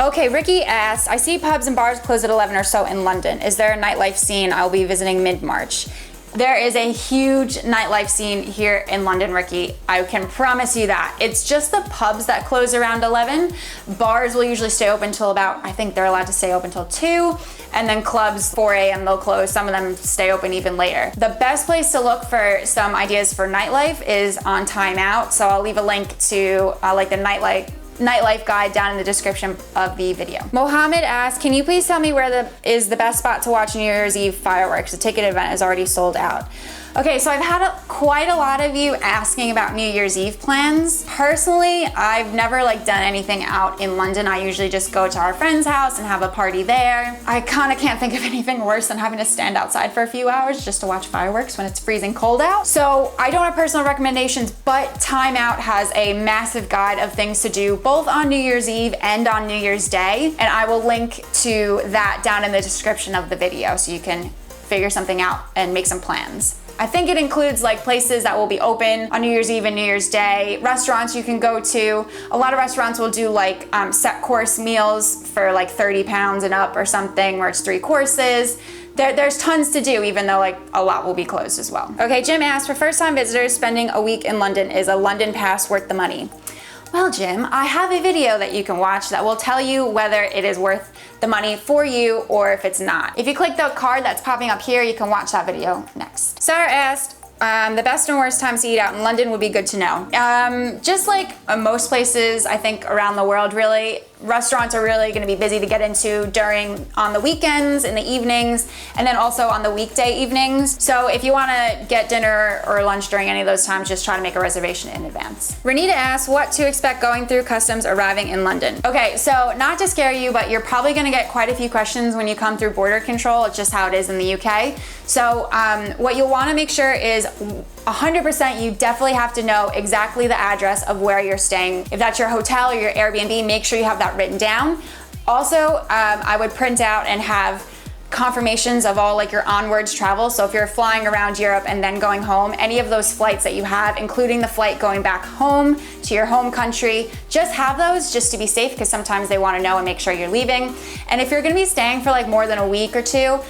Okay, Ricky asked, I see pubs and bars close at 11 or so in London. Is there a nightlife scene? I'll be visiting mid-March. There is a huge nightlife scene here in London, Ricky. I can promise you that. It's just the pubs that close around 11. Bars will usually stay open till about, I think they're allowed to stay open till 2. And then clubs, 4 a.m. they'll close. Some of them stay open even later. The best place to look for some ideas for nightlife is on Time Out. So I'll leave a link to like the nightlife guide down in the description of the video. Mohammed asked, can you please tell me where is the best spot to watch New Year's Eve fireworks? The ticket event is already sold out. Okay, so I've had quite a lot of you asking about New Year's Eve plans. Personally, I've never done anything out in London. I usually just go to our friend's house and have a party there. I kind of can't think of anything worse than having to stand outside for a few hours just to watch fireworks when it's freezing cold out. So I don't have personal recommendations, but Time Out has a massive guide of things to do both on New Year's Eve and on New Year's Day. And I will link to that down in the description of the video so you can figure something out and make some plans. I think it includes places that will be open on New Year's Eve and New Year's Day, restaurants you can go to. A lot of restaurants will do set course meals for £30 and up or something, where it's 3 courses. There's tons to do, even though a lot will be closed as well. Okay, Jim asked, for first-time visitors spending a week in London, is a London pass worth the money? Well, Jim, I have a video that you can watch that will tell you whether it is worth the money for you or if it's not. If you click the card that's popping up here, you can watch that video next. Sarah asked, the best and worst times to eat out in London would be good to know. Just like most places, I think around the world really, restaurants are really gonna be busy to get into on the weekends, in the evenings, and then also on the weekday evenings. So if you wanna get dinner or lunch during any of those times, just try to make a reservation in advance. Renita asks, what to expect going through customs arriving in London? Okay, so not to scare you, but you're probably gonna get quite a few questions when you come through border control. It's just how it is in the UK. So what you'll wanna make sure is 100% you definitely have to know exactly the address of where you're staying. If that's your hotel or your Airbnb, make sure you have that written down. Also, I would print out and have confirmations of all your onwards travel. So if you're flying around Europe and then going home, any of those flights that you have, including the flight going back home to your home country, just have those just to be safe, because sometimes they want to know and make sure you're leaving. And if you're going to be staying for more than a week or 2,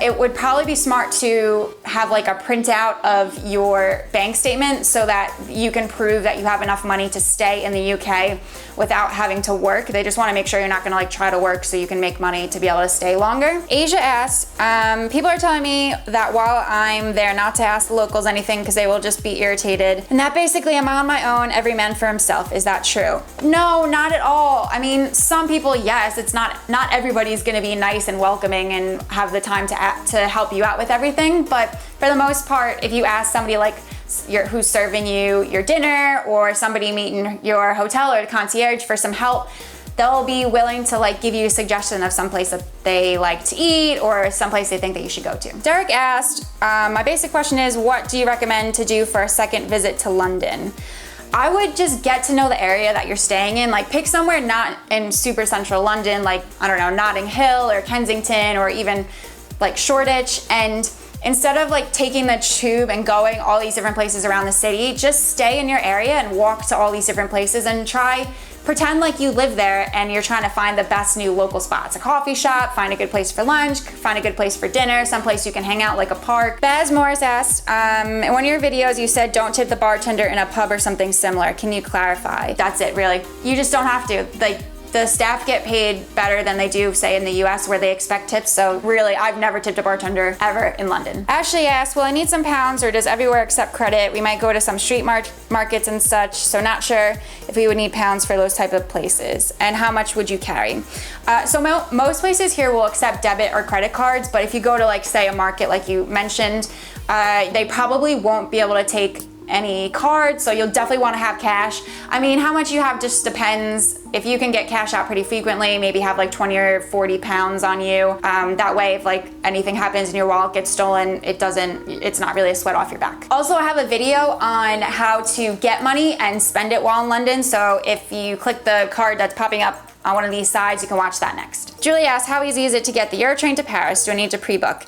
it would probably be smart to have a printout of your bank statement so that you can prove that you have enough money to stay in the UK without having to work. They just want to make sure you're not going to try to work so you can make money to be able to stay longer. Asia asked, people are telling me that while I'm there not to ask the locals anything because they will just be irritated, and that basically I'm on my own, every man for himself. Is that true? No, not at all. I mean, some people, yes, it's not everybody's going to be nice and welcoming and have the time to help you out with everything, but for the most part, if you ask somebody who's serving you your dinner, or somebody meeting your hotel or concierge for some help, they'll be willing to give you a suggestion of some place that they like to eat or some place they think that you should go to. Derek asked, my basic question is, what do you recommend to do for a second visit to London? I would just get to know the area that you're staying in. Pick somewhere not in super central London, I don't know, Notting Hill or Kensington or even Shoreditch, and instead of taking the tube and going all these different places around the city, just stay in your area and walk to all these different places and pretend like you live there and you're trying to find the best new local spots. A coffee shop, find a good place for lunch, find a good place for dinner, someplace you can hang out like a park. Baz Morris asked, in one of your videos you said don't tip the bartender in a pub or something similar. Can you clarify? That's it, really. You just don't have to. The staff get paid better than they do, say, in the US where they expect tips. So really, I've never tipped a bartender ever in London. Ashley asked, will I need some pounds or does everywhere accept credit? We might go to some street markets and such, so not sure if we would need pounds for those type of places. And how much would you carry? So most places here will accept debit or credit cards, but if you go to say a market like you mentioned, they probably won't be able to take any cards, so you'll definitely want to have cash. I mean, how much you have just depends. If you can get cash out pretty frequently, maybe have 20 or 40 pounds on you. That way, if anything happens and your wallet gets stolen, it's not really a sweat off your back. Also, I have a video on how to get money and spend it while in London. So if you click the card that's popping up on one of these sides, you can watch that next. Julie asked, how easy is it to get the Eurotrain to Paris? Do I need to pre-book?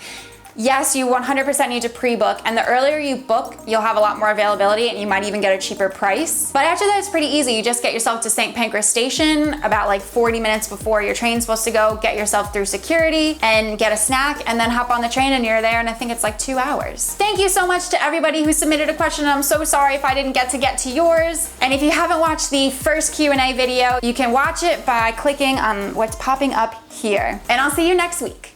Yes, you 100% need to pre-book, and the earlier you book, you'll have a lot more availability and you might even get a cheaper price. But after that, it's pretty easy. You just get yourself to St. Pancras Station about like 40 minutes before your train's supposed to go, get yourself through security and get a snack, and then hop on the train and you're there, and I think it's like 2 hours. Thank you so much to everybody who submitted a question. I'm so sorry if I didn't get to yours. And if you haven't watched the first Q&A video, you can watch it by clicking on what's popping up here. And I'll see you next week.